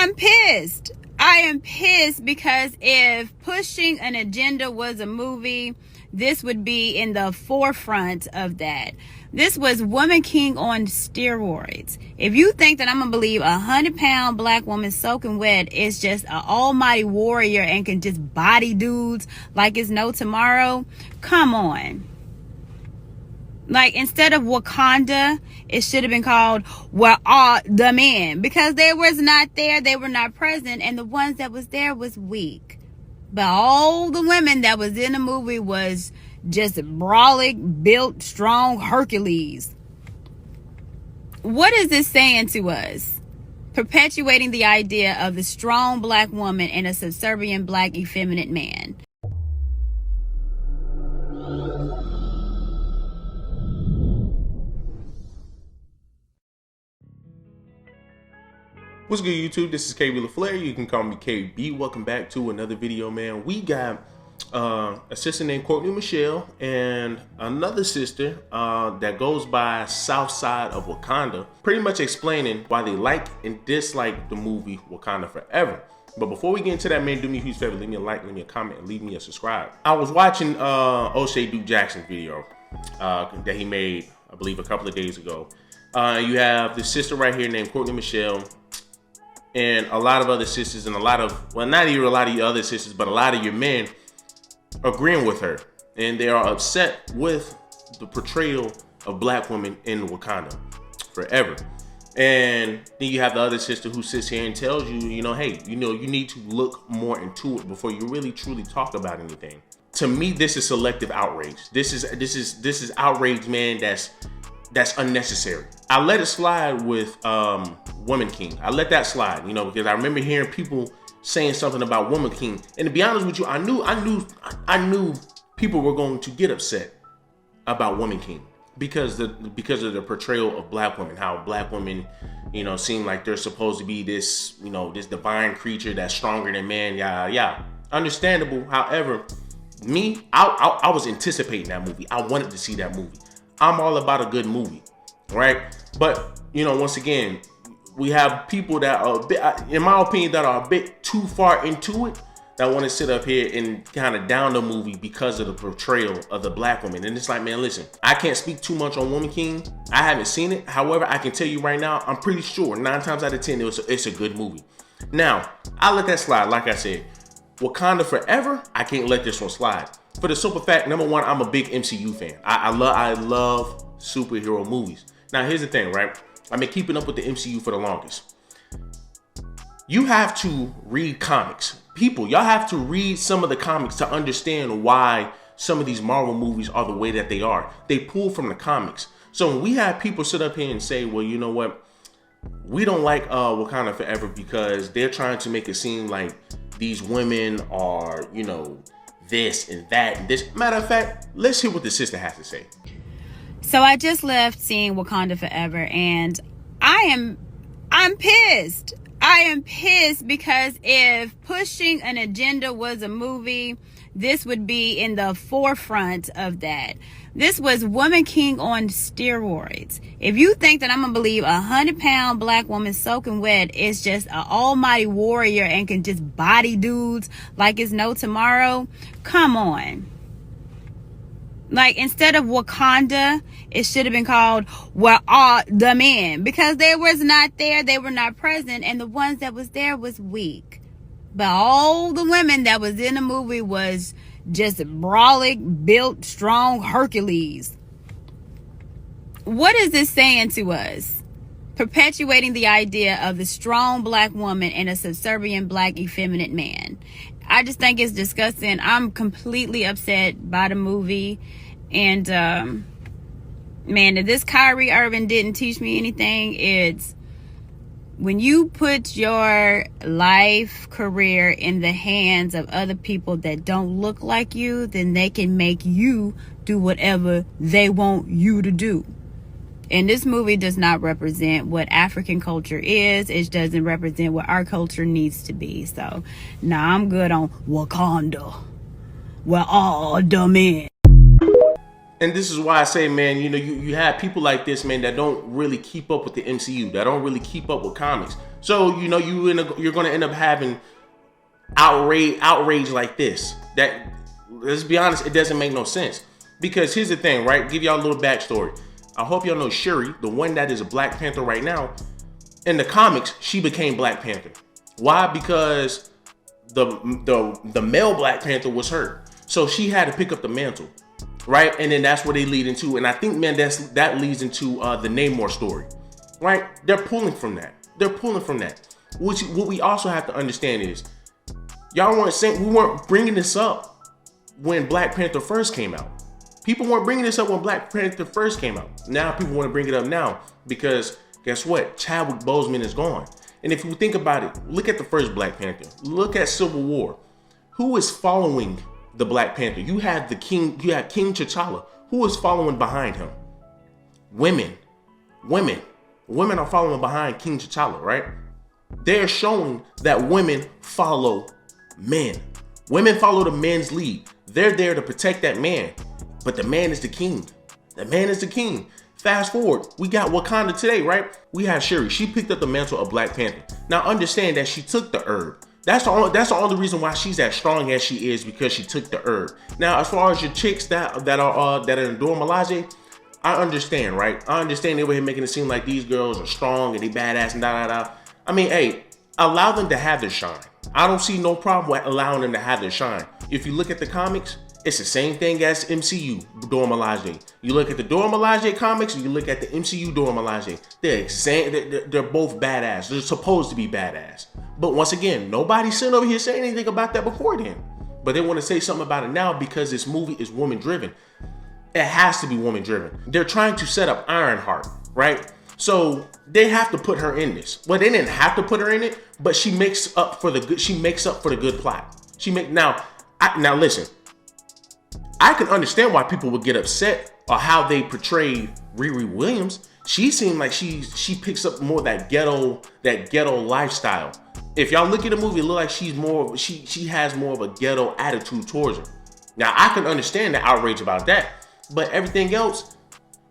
I'm pissed. I am pissed because if Pushing an Agenda was a movie, this would be in the forefront of that. This was Woman King on steroids. If you think that I'm going to believe 100-pound black woman soaking wet is just an almighty warrior and can just body dudes like it's no tomorrow, come on. Like, instead of Wakanda, it should have been called Where Are the Men? Because they was not there, they were not present, and the ones that was there was weak. But all the women that was in the movie was just brolic, built, strong Hercules. What is this saying to us? Perpetuating the idea of the strong black woman and a subservient black effeminate man. What's good, YouTube? This is KB LaFleur. You can call me KB. Welcome back to another video, man. We got a sister named Courtney Michelle and another sister that goes by South Side of Wakanda, pretty much explaining why they like and dislike the movie Wakanda Forever. But before we get into that, man, do me a huge favor. Leave me a like, leave me a comment, and leave me a subscribe. I was watching O'Shea Duke Jackson's video that he made, I believe, a couple of days ago. You have this sister right here named Courtney Michelle, and a lot of other sisters, and a lot of, well, not even a lot of your other sisters, but a lot of your men agreeing with her. And they are upset with the portrayal of black women in Wakanda Forever. And then you have the other sister who sits here and tells you, hey, you need to look more into it before you really truly talk about anything. To me, this is selective outrage. This is outrage, man, that's unnecessary. I let it slide with Woman King. I let that slide, because I remember hearing people saying something about Woman King. And to be honest with you, I knew people were going to get upset about Woman King because of the portrayal of black women, how black women, seem like they're supposed to be this, this divine creature that's stronger than man. Yeah. Understandable. However, me, I was anticipating that movie. I wanted to see that movie. I'm all about a good movie, right? But, once again, we have people that are a bit, in my opinion, that are a bit too far into it, that want to sit up here and kind of down the movie because of the portrayal of the black woman. And it's like, man, listen, I can't speak too much on Woman King. I haven't seen it. However, I can tell you right now, I'm pretty sure 9 times out of 10, it's a good movie. Now, I let that slide. Like I said, Wakanda Forever, I can't let this one slide. For the simple fact, number one, I'm a big MCU fan. I love superhero movies. Now, here's the thing, right? I've been keeping up with the MCU for the longest. You have to read comics. People, y'all have to read some of the comics to understand why some of these Marvel movies are the way that they are. They pull from the comics. So when we have people sit up here and say, well, you know what? We don't like Wakanda Forever because they're trying to make it seem like these women are, this and that and this. Matter of fact, let's hear what the sister has to say. So I just left seeing Wakanda Forever, and I'm pissed. I am pissed because if Pushing an Agenda was a movie, this would be in the forefront of that. This was Woman King on steroids. If you think that I'm going to believe 100-pound black woman soaking wet is just an almighty warrior and can just body dudes like it's no tomorrow, come on. Like, instead of Wakanda, it should have been called Where Are the Men? Because they was not there, they were not present, and the ones that was there was weak. But all the women that was in the movie was just brolic, built, strong Hercules. What is this saying to us? Perpetuating the idea of the strong black woman and a subservient black effeminate man. I just think it's disgusting. I'm completely upset by the movie. And man, if this Kyrie Irving didn't teach me anything, it's when you put your life career in the hands of other people that don't look like you, then they can make you do whatever they want you to do. And this movie does not represent what African culture is. It doesn't represent what our culture needs to be. So, nah, I'm good on Wakanda. Where all the men. And this is why I say, man, you have people like this, man, that don't really keep up with the MCU, that don't really keep up with comics. So you're going to end up having outrage like this. That, let's be honest, it doesn't make no sense. Because here's the thing, right? Give y'all a little backstory. I hope y'all know Shuri, the one that is a Black Panther right now. In the comics, she became Black Panther. Why? Because the male Black Panther was her, so she had to pick up the mantle, right? And then that's where they lead into, and I think, man, that leads into the Namor story, right? They're pulling from that. What we also have to understand is, y'all weren't saying, we weren't bringing this up when Black Panther first came out. People weren't bringing this up when Black Panther first came out. Now people want to bring it up now because guess what? Chadwick Boseman is gone. And if you think about it, look at the first Black Panther. Look at Civil War. Who is following the Black Panther? You have King T'Challa. Who is following behind him? Women are following behind King T'Challa, right? They're showing that women follow men. Women follow the men's lead. They're there to protect that man, but the man is the king. Fast forward, we got Wakanda today, right? We have Shuri. She picked up the mantle of Black Panther. Now understand that she took the herb. That's the only reason why she's as strong as she is, because she took the herb. Now, as far as your chicks that are in Dora Milaje, I understand, right? I understand they were here making it seem like these girls are strong and they badass and da. I mean, hey, allow them to have their shine. I don't see no problem with allowing them to have their shine. If you look at the comics, it's the same thing as MCU Dora Milaje. You look at the Dora Milaje comics, and you look at the MCU Dora Milaje. They're both badass. They're supposed to be badass. But once again, nobody's sitting over here saying anything about that before then. But they want to say something about it now because this movie is woman driven. It has to be woman driven. They're trying to set up Ironheart, right? So they have to put her in this. Well, they didn't have to put her in it, but she makes up for the good. She makes up for the good plot. Now listen. I can understand why people would get upset or how they portrayed Riri Williams. She seemed like she picks up more that ghetto lifestyle. If y'all look at the movie, it looks like she has more of a ghetto attitude towards her. Now I can understand the outrage about that, but everything else,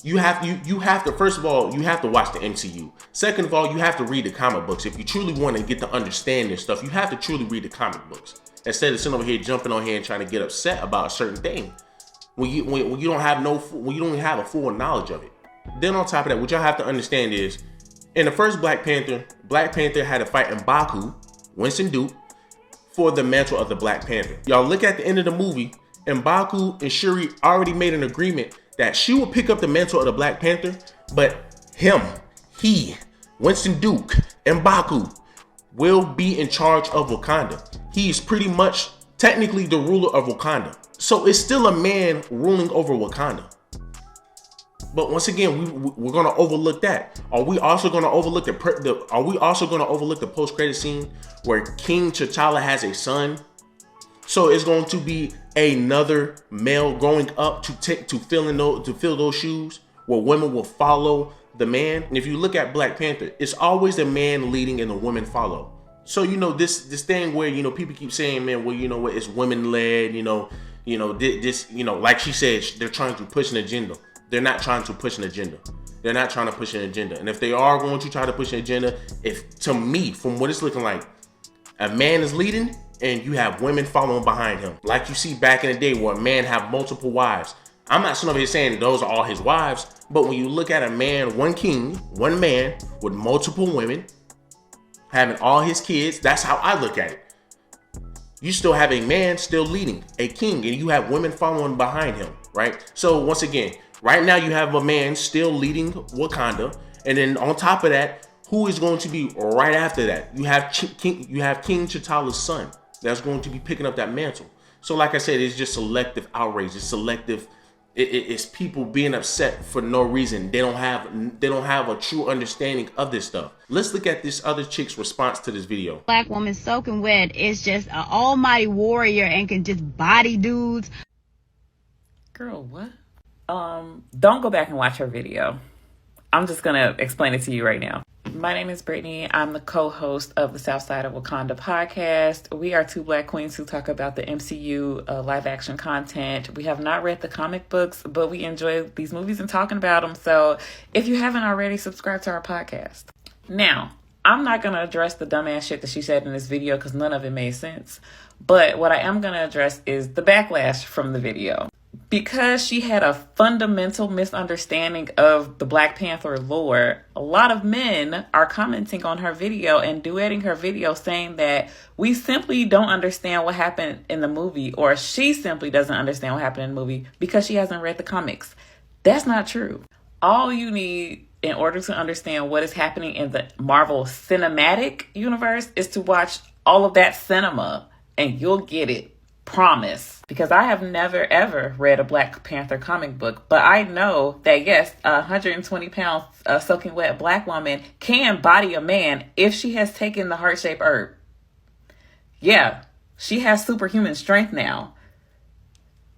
you have to, first of all, you have to watch the MCU. Second of all, you have to read the comic books. If you truly want to get to understand this stuff, you have to truly read the comic books. Instead of sitting over here jumping on here and trying to get upset about a certain thing when you don't have a full knowledge of it. Then on top of that, what y'all have to understand is, in the first Black Panther had to fight M'Baku, Winston Duke, for the mantle of the Black Panther. Y'all look at the end of the movie, M'Baku and Shuri already made an agreement that she will pick up the mantle of the Black Panther, but Winston Duke, M'Baku, will be in charge of Wakanda. He's pretty much technically the ruler of Wakanda. So it's still a man ruling over Wakanda. But once again, we're gonna overlook that. Are we also gonna overlook the post-credit scene where King T'Challa has a son? So it's going to be another male growing up to fill those shoes, where women will follow the man. And if you look at Black Panther, it's always the man leading and the women follow. So this thing where people keep saying, man, well, it's women led, like she said, they're trying to push an agenda. They're not trying to push an agenda. And if they are going to try to push an agenda, to me, from what it's looking like, a man is leading and you have women following behind him. Like you see back in the day where a man have multiple wives. I'm not sitting over here saying those are all his wives, but when you look at a man, one king, one man with multiple women, having all his kids, that's how I look at it. You still have a man still leading, a king, and you have women following behind him, right? So once again, right now you have a man still leading Wakanda, and then on top of that, who is going to be right after that? You have King T'Challa's son that's going to be picking up that mantle. So like I said, it's just selective outrage. It's selective. It's people being upset for no reason. They don't have a true understanding of this stuff. Let's look at this other chick's response to this video. Black woman soaking wet is just an almighty warrior and can just body dudes. Girl, what? Don't go back and watch her video. I'm just gonna explain it to you right now. My name is Brittany. I'm the co-host of the South Side of Wakanda podcast. We are two Black queens who talk about the MCU live action content. We have not read the comic books, but we enjoy these movies and talking about them. So if you haven't already, subscribe to our podcast. Now, I'm not going to address the dumbass shit that she said in this video because none of it made sense. But what I am going to address is the backlash from the video. Because she had a fundamental misunderstanding of the Black Panther lore, a lot of men are commenting on her video and duetting her video saying that we simply don't understand what happened in the movie, or she simply doesn't understand what happened in the movie because she hasn't read the comics. That's not true. All you need in order to understand what is happening in the Marvel Cinematic Universe is to watch all of that cinema, and you'll get it. Promise. Because I have never ever read a Black Panther comic book, but I know that yes, a 120 pound soaking wet Black woman can body a man if she has taken the heart-shaped herb. Yeah, she has superhuman strength now.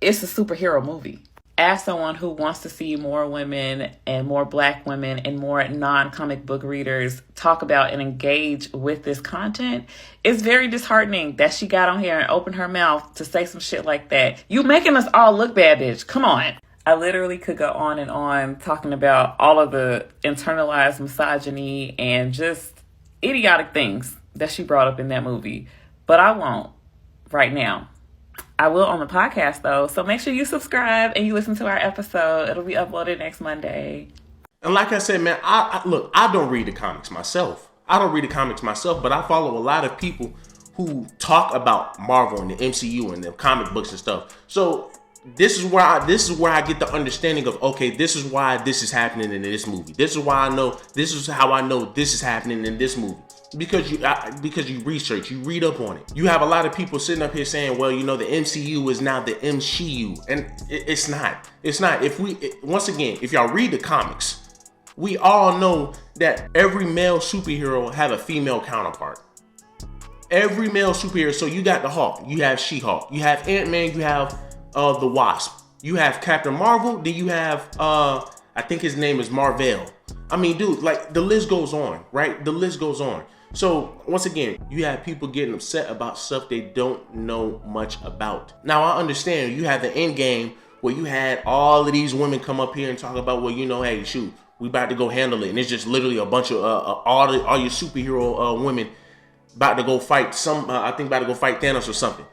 It's a superhero movie. As someone who wants to see more women and more Black women and more non-comic book readers talk about and engage with this content, it's very disheartening that she got on here and opened her mouth to say some shit like that. You making us all look bad, bitch. Come on. I literally could go on and on talking about all of the internalized misogyny and just idiotic things that she brought up in that movie. But I won't right now. I will on the podcast, though. So make sure you subscribe and you listen to our episode. It'll be uploaded next Monday. And like I said, man, look, I don't read the comics myself. But I follow a lot of people who talk about Marvel and the MCU and the comic books and stuff. So this is where I get the understanding of, okay, this is why this is happening in this movie. This is how I know this is happening in this movie. Because you research, you read up on it. You have a lot of people sitting up here saying, well, you know, the MCU is now the MCU, and it's not. It's not. Once again, if y'all read the comics, we all know that every male superhero have a female counterpart. Every male superhero. So you got the Hulk, you have She-Hulk, you have Ant-Man, you have the Wasp, you have Captain Marvel, then you have I think his name is Marvel. I mean, dude, like the list goes on, right? The list goes on. So once again, you have people getting upset about stuff they don't know much about. Now I understand you have the end game where you had all of these women come up here and talk about, well, you know, hey, shoot, we about to go handle it, and it's just literally a bunch of all your superhero women about to go fight about to go fight Thanos or something,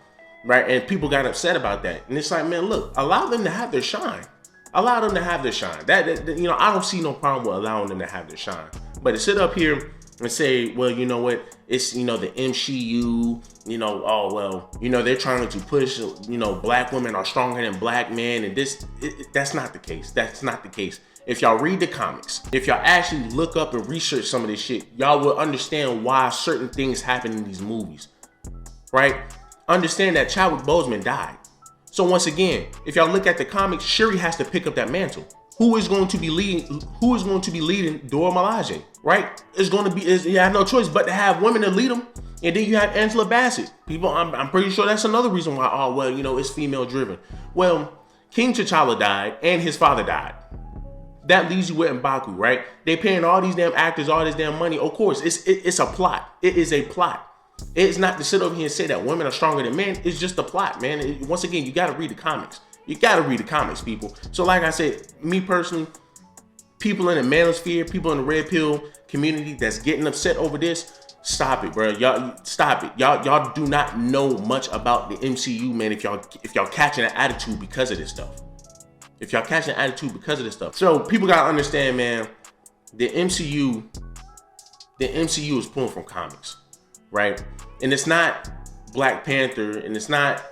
right? And people got upset about that, and it's like, man, look, allow them to have their shine. Allow them to have their shine. That you know, I don't see no problem with allowing them to have their shine. But to sit up here and say, well, you know what, it's, you know, the MCU, you know, oh, well, you know, they're trying to push, you know, Black women are stronger than Black men, and that's not the case. That's not the case. If y'all read the comics, if y'all actually look up and research some of this shit, y'all will understand why certain things happen in these movies, right? Understand that Chadwick Boseman died. So once again, if y'all look at the comics, Shuri has to pick up that mantle. Who is going to be leading Dora Milaje, right? You have no choice but to have women to lead them. And then you have Angela Bassett. People, I'm pretty sure that's another reason why, oh, well, you know, it's female driven. Well, King T'Challa died and his father died. That leaves you with M'Baku, right? They paying all these damn actors all this damn money. Of course, it's a plot. It is a plot. It's not to sit over here and say that women are stronger than men. It's just a plot, man. Once again, you got to read the comics. You got to read the comics, people. So like I said, me personally, people in the manosphere, people in the red pill community that's getting upset over this, stop it, bro. Y'all stop it. Y'all do not know much about the MCU, man. If y'all catching an attitude because of this stuff. If y'all catching an attitude because of this stuff. So people got to understand, man, the MCU is pulling from comics, right? And it's not Black Panther, and it's not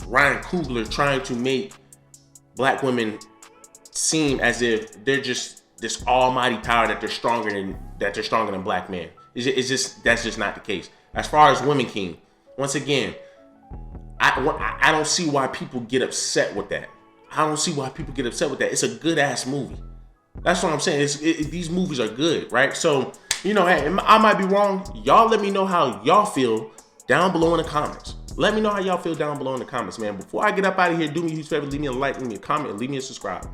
Ryan Coogler trying to make Black women seem as if they're just this almighty power that they're stronger than Black men. That's just not the case. As far as Women King, once again, I don't see why people get upset with that. It's a good ass movie. That's what I'm saying. These movies are good, right? So, you know, hey, I might be wrong. Y'all let me know how y'all feel down below in the comments. Let me know how y'all feel down below in the comments, man. Before I get up out of here, do me a huge favor, leave me a like, leave me a comment, and leave me a subscribe.